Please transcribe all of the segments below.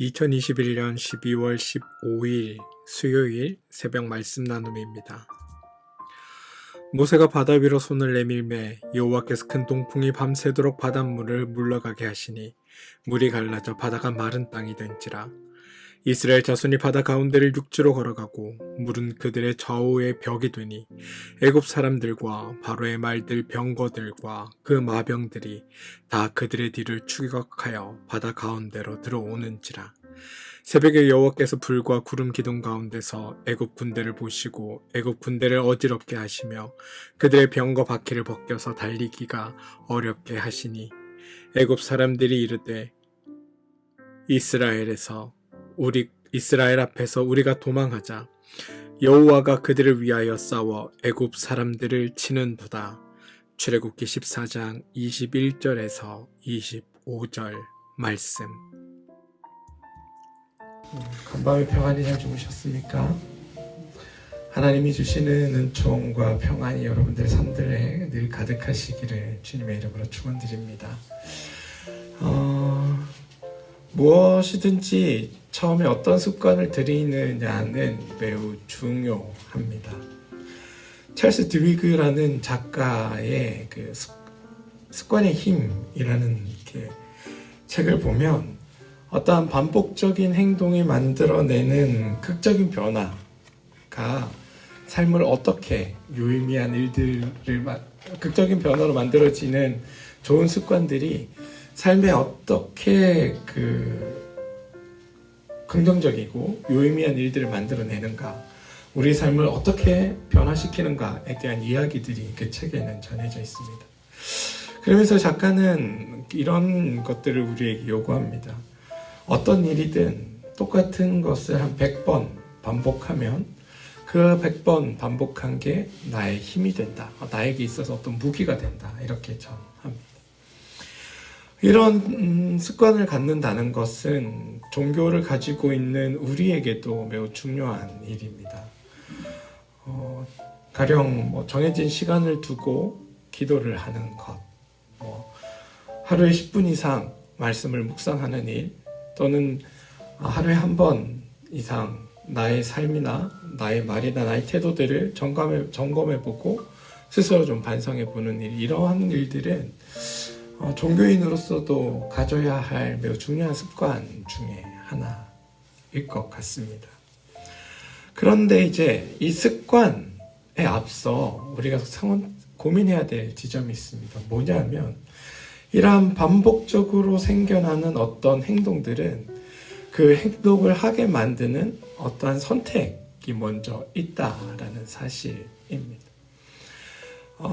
2021년 12월 15일 수요일 새벽 말씀 나눔입니다. 모세가 바다 위로 손을 내밀매 여호와께서 큰 동풍이 밤새도록 바닷물을 물러가게 하시니 물이 갈라져 바다가 마른 땅이 된지라. 이스라엘 자손이 바다 가운데를 육지로 걸어가고 물은 그들의 좌우에 벽이 되니 애굽 사람들과 바로의 말들 병거들과 그 마병들이 다 그들의 뒤를 추격하여 바다 가운데로 들어오는지라. 새벽에 여호와께서 불과 구름 기둥 가운데서 애굽 군대를 보시고 애굽 군대를 어지럽게 하시며 그들의 병거 바퀴를 벗겨서 달리기가 어렵게 하시니 애굽 사람들이 이르되 이스라엘 앞에서 우리가 도망하자. 여호와가 그들을 위하여 싸워 애굽 사람들을 치는도다. 출애굽기 14장 21절에서 25절 말씀. 간밤에 평안히 잘 주무셨습니까? 하나님이 주시는 은총과 평안이 여러분들 삶들에 늘 가득하시기를 주님의 이름으로 축원드립니다. 무엇이든지 처음에 어떤 습관을 들이느냐는 매우 중요합니다. 찰스 드위그라는 작가의 그 습관의 힘이라는 책을 보면 어떠한 반복적인 행동이 만들어내는 극적인 변화가 삶을 어떻게 유의미한 일들을 극적인 변화로 만들어지는 좋은 습관들이 삶에 어떻게 긍정적이고 유의미한 일들을 만들어내는가, 우리 삶을 어떻게 변화시키는가에 대한 이야기들이 그 책에는 전해져 있습니다. 그러면서 작가는 이런 것들을 우리에게 요구합니다. 어떤 일이든 똑같은 것을 한 100번 반복하면 그 100번 반복한 게 나의 힘이 된다. 나에게 있어서 어떤 무기가 된다. 이렇게 전합니다. 이런 습관을 갖는다는 것은 종교를 가지고 있는 우리에게도 매우 중요한 일입니다. 가령 정해진 시간을 두고 기도를 하는 것, 하루에 10분 이상 말씀을 묵상하는 일, 또는 하루에 한 번 이상 나의 삶이나 나의 말이나 나의 태도들을 점검해보고 스스로 좀 반성해보는 일, 이러한 일들은 종교인으로서도 가져야 할 매우 중요한 습관 중에 하나일 것 같습니다. 그런데 이제 이 습관에 앞서 우리가 고민해야 될 지점이 있습니다. 뭐냐면 이러한 반복적으로 생겨나는 어떤 행동들은 그 행동을 하게 만드는 어떠한 선택이 먼저 있다라는 사실입니다.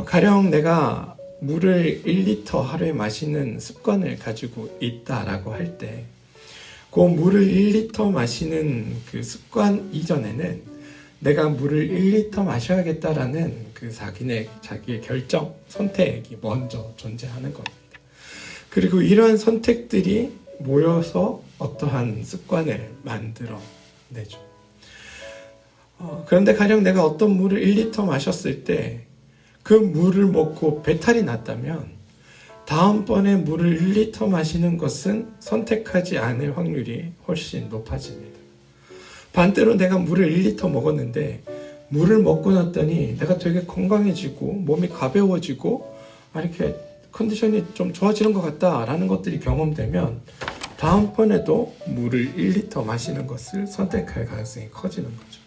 가령 내가 물을 1리터 하루에 마시는 습관을 가지고 있다라고 할 때, 그 물을 1리터 마시는 그 습관 이전에는 내가 물을 1리터 마셔야겠다라는 그 자기의 결정, 선택이 먼저 존재하는 겁니다. 그리고 이러한 선택들이 모여서 어떠한 습관을 만들어내죠. 그런데 가령 내가 어떤 물을 1리터 마셨을 때 그 물을 먹고 배탈이 났다면 다음번에 물을 1리터 마시는 것은 선택하지 않을 확률이 훨씬 높아집니다. 반대로 내가 물을 1리터 먹었는데 물을 먹고 났더니 내가 되게 건강해지고 몸이 가벼워지고 이렇게 컨디션이 좀 좋아지는 것 같다라는 것들이 경험되면 다음번에도 물을 1리터 마시는 것을 선택할 가능성이 커지는 거죠.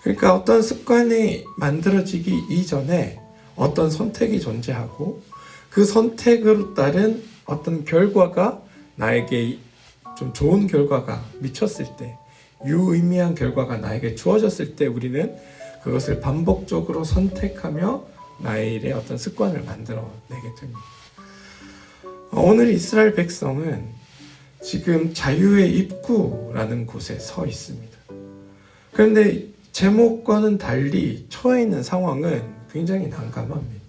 그러니까 어떤 습관이 만들어지기 이전에 어떤 선택이 존재하고 그 선택으로 따른 어떤 결과가 나에게 좀 좋은 결과가 미쳤을 때, 유의미한 결과가 나에게 주어졌을 때 우리는 그것을 반복적으로 선택하며 나의 일에 어떤 습관을 만들어내게 됩니다. 오늘 이스라엘 백성은 지금 자유의 입구라는 곳에 서 있습니다. 그런데 제목과는 달리 처해 있는 상황은 굉장히 난감합니다.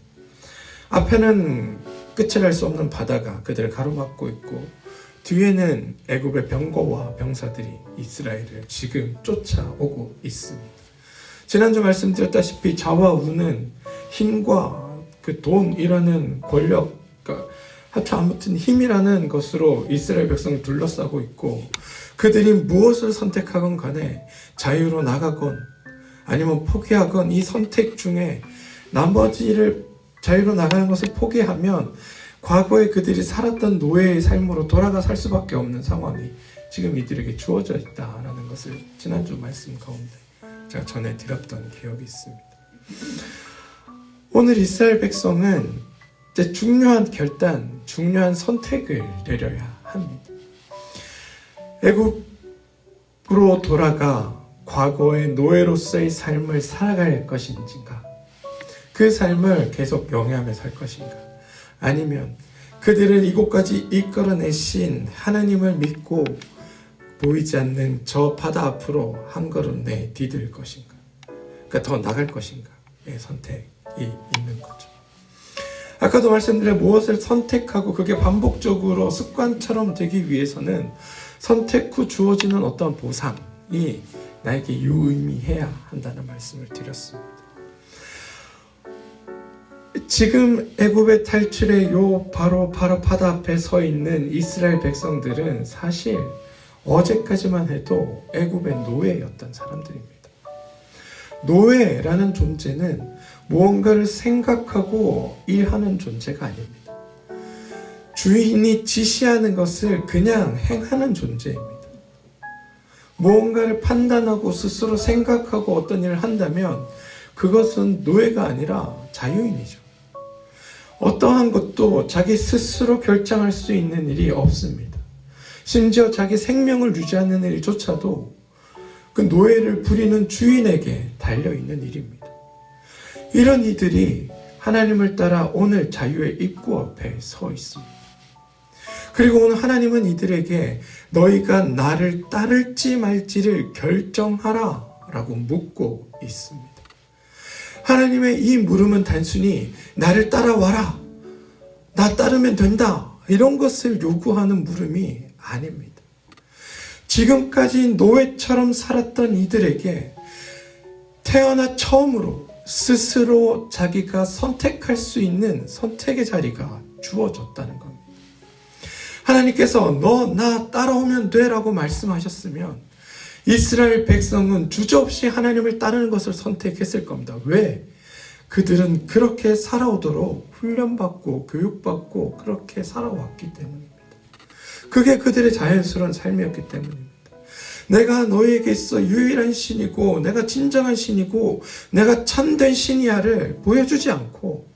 앞에는 끝을 알 수 없는 바다가 그들을 가로막고 있고, 뒤에는 애굽의 병거와 병사들이 이스라엘을 지금 쫓아오고 있습니다. 지난주 말씀드렸다시피 좌와 우는 힘과 그 돈이라는 권력, 하여튼 아무튼 힘이라는 것으로 이스라엘 백성을 둘러싸고 있고, 그들이 무엇을 선택하건 간에 자유로 나가건 아니면 포기하건 이 선택 중에 나머지를 자유로 나가는 것을 포기하면 과거에 그들이 살았던 노예의 삶으로 돌아가 살 수밖에 없는 상황이 지금 이들에게 주어져 있다라는 것을 지난주 말씀 가운데 제가 전해드렸던 기억이 있습니다. 오늘 이스라엘 백성은 이제 중요한 결단, 중요한 선택을 내려야 합니다. 애굽으로 돌아가 과거의 노예로서의 삶을 살아갈 것인가, 그 삶을 계속 영위하며 살 것인가, 아니면 그들을 이곳까지 이끌어내신 하나님을 믿고 보이지 않는 저 바다 앞으로 한 걸음 디딜 것인가, 그러니까 더 나갈 것인가의 선택이 있는 거죠. 아까도 말씀드린 무엇을 선택하고 그게 반복적으로 습관처럼 되기 위해서는 선택 후 주어지는 어떤 보상이 나에게 유의미해야 한다는 말씀을 드렸습니다. 지금 애굽의 탈출의 바로 바다 앞에 서 있는 이스라엘 백성들은 사실 어제까지만 해도 애굽의 노예였던 사람들입니다. 노예라는 존재는 무언가를 생각하고 일하는 존재가 아닙니다. 주인이 지시하는 것을 그냥 행하는 존재입니다. 무언가를 판단하고 스스로 생각하고 어떤 일을 한다면 그것은 노예가 아니라 자유인이죠. 어떠한 것도 자기 스스로 결정할 수 있는 일이 없습니다. 심지어 자기 생명을 유지하는 일조차도 그 노예를 부리는 주인에게 달려있는 일입니다. 이런 이들이 하나님을 따라 오늘 자유의 입구 앞에 서 있습니다. 그리고 오늘 하나님은 이들에게 너희가 나를 따를지 말지를 결정하라 라고 묻고 있습니다. 하나님의 이 물음은 단순히 나를 따라와라, 나 따르면 된다, 이런 것을 요구하는 물음이 아닙니다. 지금까지 노예처럼 살았던 이들에게 태어나 처음으로 스스로 자기가 선택할 수 있는 선택의 자리가 주어졌다는 겁니다. 하나님께서 너 나 따라오면 돼 라고 말씀하셨으면 이스라엘 백성은 주저없이 하나님을 따르는 것을 선택했을 겁니다. 왜? 그들은 그렇게 살아오도록 훈련받고 교육받고 그렇게 살아왔기 때문입니다. 그게 그들의 자연스러운 삶이었기 때문입니다. 내가 너희에게 있어 유일한 신이고 내가 진정한 신이고 내가 참된 신이야를 보여주지 않고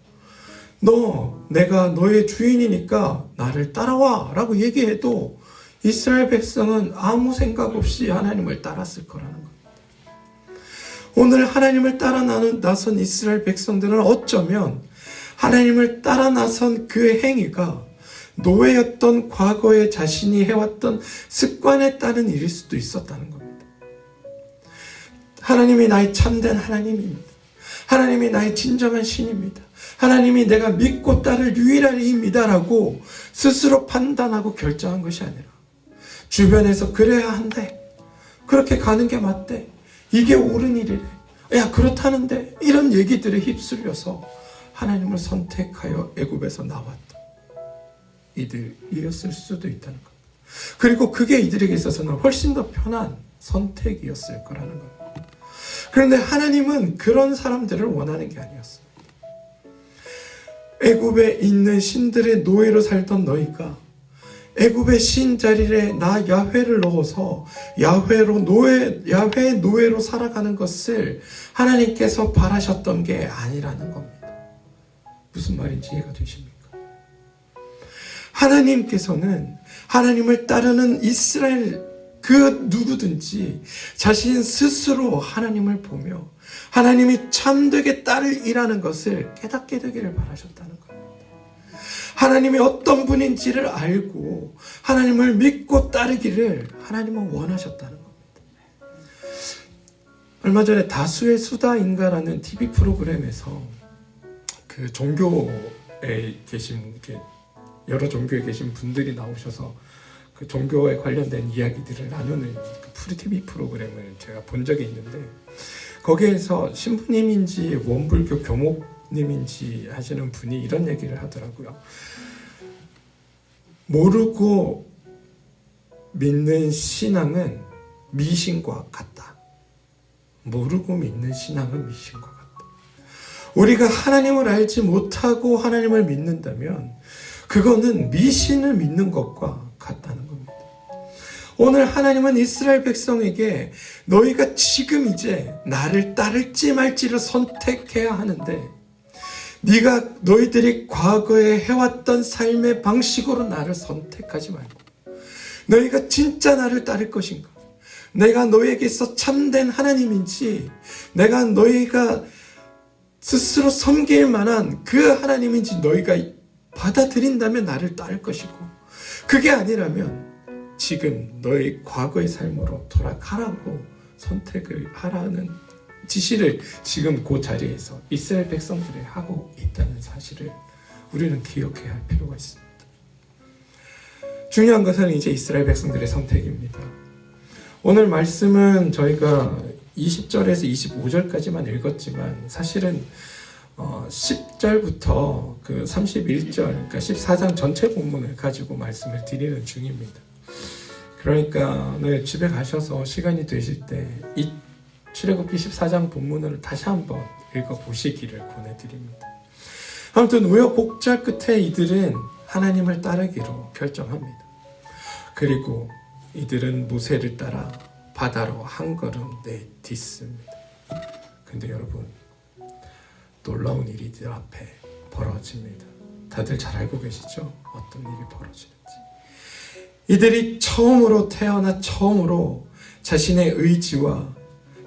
내가 너의 주인이니까 나를 따라와 라고 얘기해도 이스라엘 백성은 아무 생각 없이 하나님을 따랐을 거라는 겁니다. 오늘 하나님을 따라 나선 이스라엘 백성들은 어쩌면 하나님을 따라 나선 그 행위가 노예였던 과거에 자신이 해왔던 습관에 따른 일일 수도 있었다는 겁니다. 하나님이 나의 참된 하나님입니다. 하나님이 나의 진정한 신입니다. 하나님이 내가 믿고 따를 유일한 이입니다 라고 스스로 판단하고 결정한 것이 아니라 주변에서 그래야 한대, 그렇게 가는 게 맞대, 이게 옳은 일이래, 야 그렇다는데, 이런 얘기들에 휩쓸려서 하나님을 선택하여 애굽에서 나왔던 이들이었을 수도 있다는 것. 그리고 그게 이들에게 있어서는 훨씬 더 편한 선택이었을 거라는 겁니다. 그런데 하나님은 그런 사람들을 원하는 게 아니었어요. 애굽에 있는 신들의 노예로 살던 너희가 애굽의 신 자리에 나 야훼를 넣어서 야훼의 노예로 살아가는 것을 하나님께서 바라셨던 게 아니라는 겁니다. 무슨 말인지 이해가 되십니까? 하나님께서는 하나님을 따르는 이스라엘 그 누구든지 자신 스스로 하나님을 보며 하나님이 참되게 따를 일하는 것을 깨닫게 되기를 바라셨다는 겁니다. 하나님이 어떤 분인지를 알고 하나님을 믿고 따르기를 하나님은 원하셨다는 겁니다. 얼마 전에 다수의 수다인가라는 TV 프로그램에서 그 종교에 계신 여러 종교에 계신 분들이 나오셔서 그 종교에 관련된 이야기들을 나누는 그 프리티비 프로그램을 제가 본 적이 있는데 거기에서 신부님인지 원불교 교목님인지 하시는 분이 이런 얘기를 하더라고요. 모르고 믿는 신앙은 미신과 같다. 모르고 믿는 신앙은 미신과 같다. 우리가 하나님을 알지 못하고 하나님을 믿는다면 그거는 미신을 믿는 것과 같다는 겁니다. 오늘 하나님은 이스라엘 백성에게 너희가 지금 이제 나를 따를지 말지를 선택해야 하는데 너희들이 과거에 해왔던 삶의 방식으로 나를 선택하지 말고 너희가 진짜 나를 따를 것인가? 내가 너희에게서 참된 하나님인지 내가 너희가 스스로 섬길 만한 그 하나님인지 너희가 받아들인다면 나를 따를 것이고 그게 아니라면 지금 너희 과거의 삶으로 돌아가라고 선택을 하라는 지시를 지금 그 자리에서 이스라엘 백성들이 하고 있다는 사실을 우리는 기억해야 할 필요가 있습니다. 중요한 것은 이제 이스라엘 백성들의 선택입니다. 오늘 말씀은 저희가 20절에서 25절까지만 읽었지만 사실은 10절부터 그 31절, 그러니까 14장 전체 본문을 가지고 말씀을 드리는 중입니다. 그러니까 오늘 집에 가셔서 시간이 되실 때 이 출애굽기 14장 본문을 다시 한번 읽어보시기를 권해드립니다. 아무튼 우여곡절 끝에 이들은 하나님을 따르기로 결정합니다. 그리고 이들은 모세를 따라 바다로 한 걸음 내딛습니다. 근데 여러분, 놀라운 일이 이들 앞에 벌어집니다. 다들 잘 알고 계시죠? 어떤 일이 벌어지는지. 이들이 처음으로 태어나 처음으로 자신의 의지와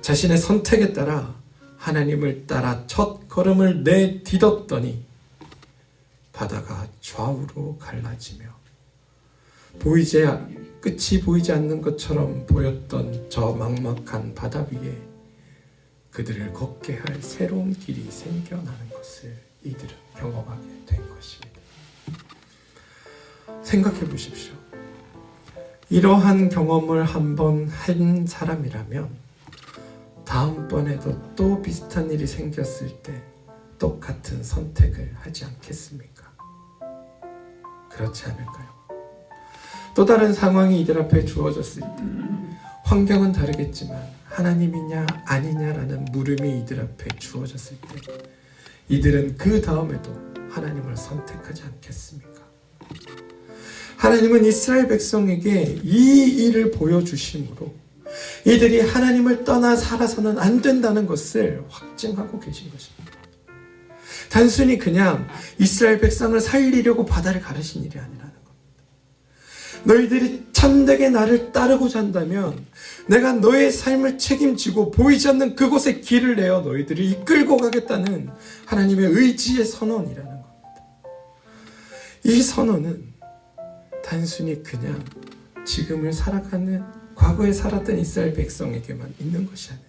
자신의 선택에 따라 하나님을 따라 첫 걸음을 내딛었더니 바다가 좌우로 갈라지며 끝이 보이지 않는 것처럼 보였던 저 막막한 바다 위에 그들을 걷게 할 새로운 길이 생겨나는 것을 이들은 경험하게 된 것입니다. 생각해 보십시오. 이러한 경험을 한번 한 사람이라면 다음번에도 또 비슷한 일이 생겼을 때 똑같은 선택을 하지 않겠습니까? 그렇지 않을까요? 또 다른 상황이 이들 앞에 주어졌을 때 환경은 다르겠지만 하나님이냐 아니냐라는 물음이 이들 앞에 주어졌을 때 이들은 그 다음에도 하나님을 선택하지 않겠습니까? 하나님은 이스라엘 백성에게 이 일을 보여주심으로 이들이 하나님을 떠나 살아서는 안 된다는 것을 확증하고 계신 것입니다. 단순히 그냥 이스라엘 백성을 살리려고 바다를 가르신 일이 아니라는 겁니다. 너희들이 참되게 나를 따르고자 한다면 내가 너의 삶을 책임지고 보이지 않는 그곳에 길을 내어 너희들을 이끌고 가겠다는 하나님의 의지의 선언이라는 겁니다. 이 선언은 단순히 그냥 지금을 살아가는 과거에 살았던 이스라엘 백성에게만 있는 것이 아니라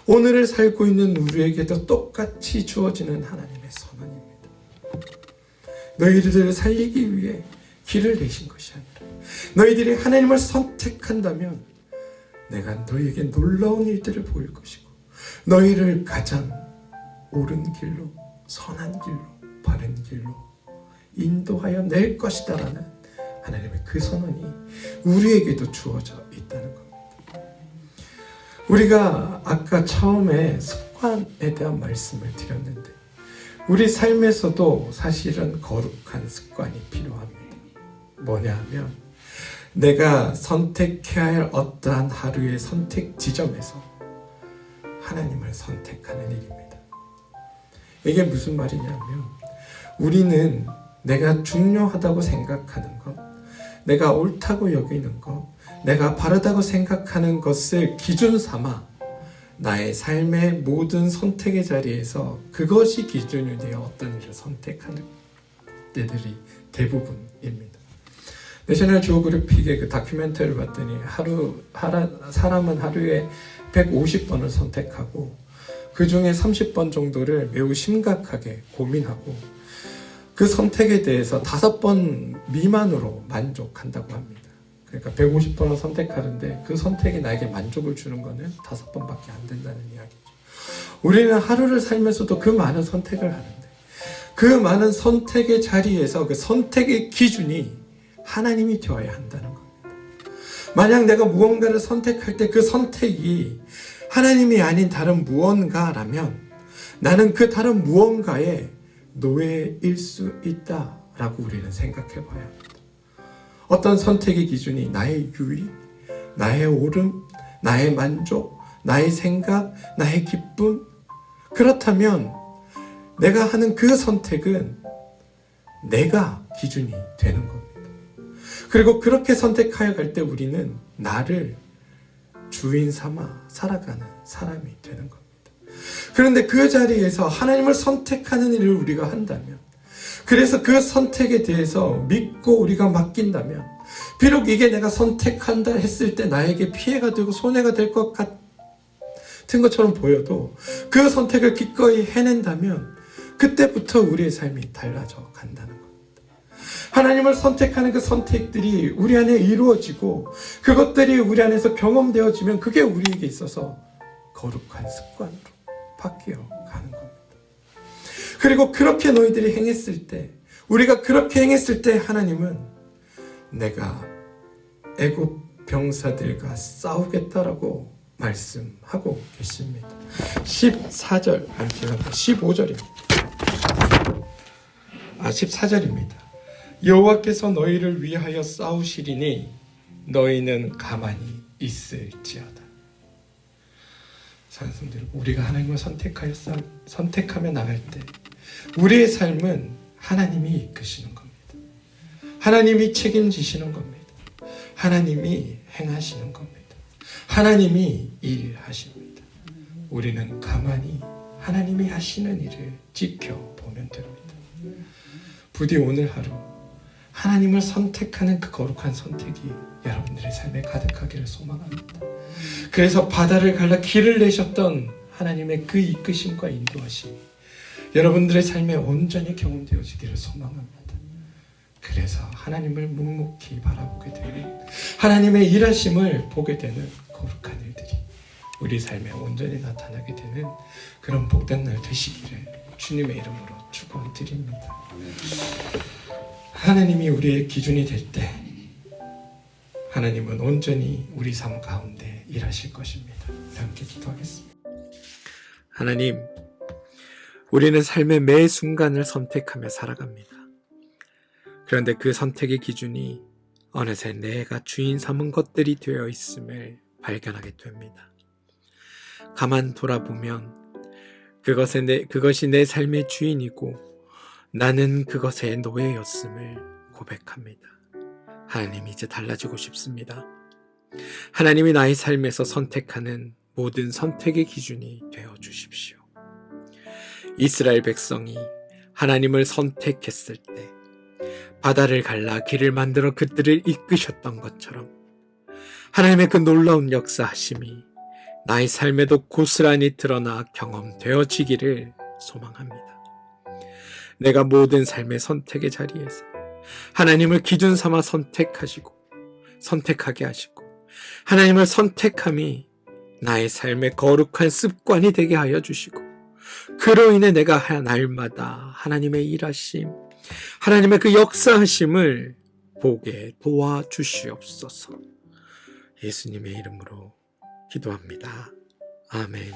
오늘을 살고 있는 우리에게도 똑같이 주어지는 하나님의 선언입니다. 너희들을 살리기 위해 길을 내신 것이 아니라 너희들이 하나님을 선택한다면 내가 너희에게 놀라운 일들을 보일 것이고 너희를 가장 옳은 길로, 선한 길로, 바른 길로 인도하여 낼 것이다 라는 하나님의 그 선언이 우리에게도 주어져 있다는 겁니다. 우리가 아까 처음에 습관에 대한 말씀을 드렸는데 우리 삶에서도 사실은 거룩한 습관이 필요합니다. 뭐냐 하면 내가 선택해야 할 어떠한 하루의 선택 지점에서 하나님을 선택하는 일입니다. 이게 무슨 말이냐면 우리는 내가 중요하다고 생각하는 것, 내가 옳다고 여기는 것, 내가 바르다고 생각하는 것을 기준 삼아 나의 삶의 모든 선택의 자리에서 그것이 기준이 되어 어떤 일을 선택하는 때들이 대부분입니다. 내셔널 지오그래픽의 그 다큐멘터리를 봤더니 사람은 하루에 150번을 선택하고 그 중에 30번 정도를 매우 심각하게 고민하고 그 선택에 대해서 5번 미만으로 만족한다고 합니다. 그러니까 150번을 선택하는데 그 선택이 나에게 만족을 주는 것은 5번밖에 안 된다는 이야기죠. 우리는 하루를 살면서도 그 많은 선택을 하는데 그 많은 선택의 자리에서 그 선택의 기준이 하나님이 되어야 한다는 겁니다. 만약 내가 무언가를 선택할 때 그 선택이 하나님이 아닌 다른 무언가라면 나는 그 다른 무언가의 노예일 수 있다라고 우리는 생각해 봐야 합니다. 어떤 선택의 기준이 나의 유익, 나의 옳음, 나의 만족, 나의 생각, 나의 기쁨, 그렇다면 내가 하는 그 선택은 내가 기준이 되는 겁니다. 그리고 그렇게 선택하여 갈 때 우리는 나를 주인 삼아 살아가는 사람이 되는 겁니다. 그런데 그 자리에서 하나님을 선택하는 일을 우리가 한다면, 그래서 그 선택에 대해서 믿고 우리가 맡긴다면, 비록 이게 내가 선택한다 했을 때 나에게 피해가 되고 손해가 될 것 같은 것처럼 보여도 그 선택을 기꺼이 해낸다면 그때부터 우리의 삶이 달라져 간다는 겁니다. 하나님을 선택하는 그 선택들이 우리 안에 이루어지고 그것들이 우리 안에서 경험되어지면 그게 우리에게 있어서 거룩한 습관으로 바뀌어 가는 겁니다. 그리고 그렇게 너희들이 행했을 때, 우리가 그렇게 행했을 때 하나님은 내가 애굽 병사들과 싸우겠다라고 말씀하고 계십니다. 14절, 15절입니다. 14절입니다. 여호와께서 너희를 위하여 싸우시리니 너희는 가만히 있을지어다. 사랑하는 우리가 하나님을 선택하며 나갈 때 우리의 삶은 하나님이 이끄시는 겁니다. 하나님이 책임지시는 겁니다. 하나님이 행하시는 겁니다. 하나님이 일하십니다. 우리는 가만히 하나님이 하시는 일을 지켜보면 됩니다. 부디 오늘 하루 하나님을 선택하는 그 거룩한 선택이 여러분들의 삶에 가득하기를 소망합니다. 그래서 바다를 갈라 길을 내셨던 하나님의 그 이끄심과 인도하심이 여러분들의 삶에 온전히 경험되어지기를 소망합니다. 그래서 하나님을 묵묵히 바라보게 되는, 하나님의 일하심을 보게 되는 거룩한 일들이 우리 삶에 온전히 나타나게 되는 그런 복된 날 되시기를 주님의 이름으로 축원드립니다. 하나님이 우리의 기준이 될 때 하나님은 온전히 우리 삶 가운데 일하실 것입니다. 함께 기도하겠습니다. 하나님, 우리는 삶의 매 순간을 선택하며 살아갑니다. 그런데 그 선택의 기준이 어느새 내가 주인 삼은 것들이 되어 있음을 발견하게 됩니다. 가만 돌아보면 그것이 내 삶의 주인이고 나는 그것의 노예였음을 고백합니다. 하나님, 이제 달라지고 싶습니다. 하나님이 나의 삶에서 선택하는 모든 선택의 기준이 되어 주십시오. 이스라엘 백성이 하나님을 선택했을 때 바다를 갈라 길을 만들어 그들을 이끄셨던 것처럼 하나님의 그 놀라운 역사하심이 나의 삶에도 고스란히 드러나 경험되어지기를 소망합니다. 내가 모든 삶의 선택의 자리에서 하나님을 기준 삼아 선택하게 하시고 하나님을 선택함이 나의 삶의 거룩한 습관이 되게 하여 주시고 그로 인해 내가 날마다 하나님의 일하심, 하나님의 그 역사하심을 보게 도와주시옵소서. 예수님의 이름으로 기도합니다. 아멘.